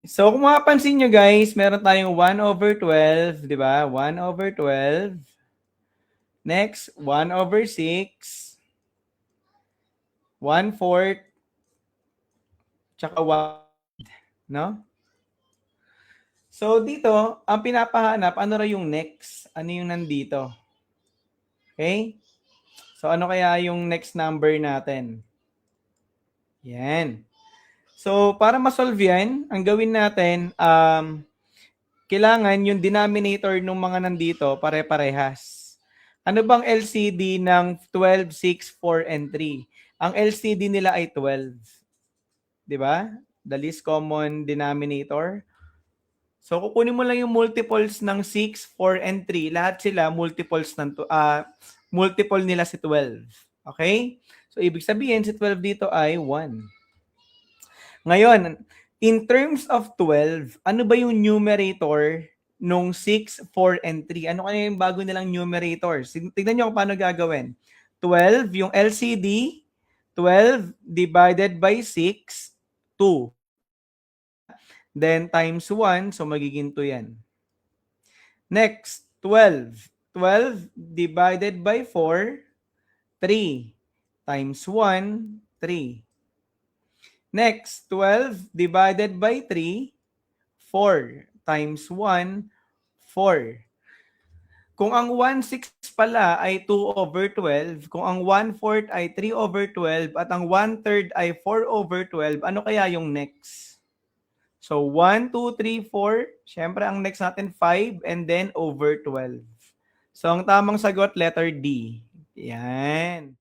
So, kung mapapansin nyo guys, meron tayong 1/12, di ba? 1/12. Next, 1/6. 1/4. Tsaka 1, no? So, dito, ang pinapahanap, ano ra yung next? Ano yung nandito? Okay? So, ano kaya yung next number natin? Yan. So, para ma-solve yan, ang gawin natin, kailangan yung denominator ng mga nandito pare-parehas. Ano bang LCD ng 12, 6, 4, and 3? Ang LCD nila ay 12. Di ba? The least common denominator. So, kukunin mo lang yung multiples ng 6, 4, and 3. Lahat sila multiples ng multiple nila si 12. Okay? So, ibig sabihin, si 12 dito ay 1. Ngayon, in terms of 12, ano ba yung numerator nung 6, 4, and 3? Ano kaya yung bago nilang numerators? Tignan nyo kung paano gagawin. 12, yung LCD, 12 divided by 6, 2. Then times 1, so magiging 2 yan. Next, 12. 12 divided by 4, 3. Times 1, 3. Next, 12 divided by 3, 4. Times 1, 4. Kung ang 1/6 pala ay 2/12, kung ang 1/4 ay 3/12, at ang 1/3 ay 4/12, ano kaya yung next? So, 1, 2, 3, 4. Siyempre, ang next natin 5 and then over 12. So, ang tamang sagot, letter D. Yan.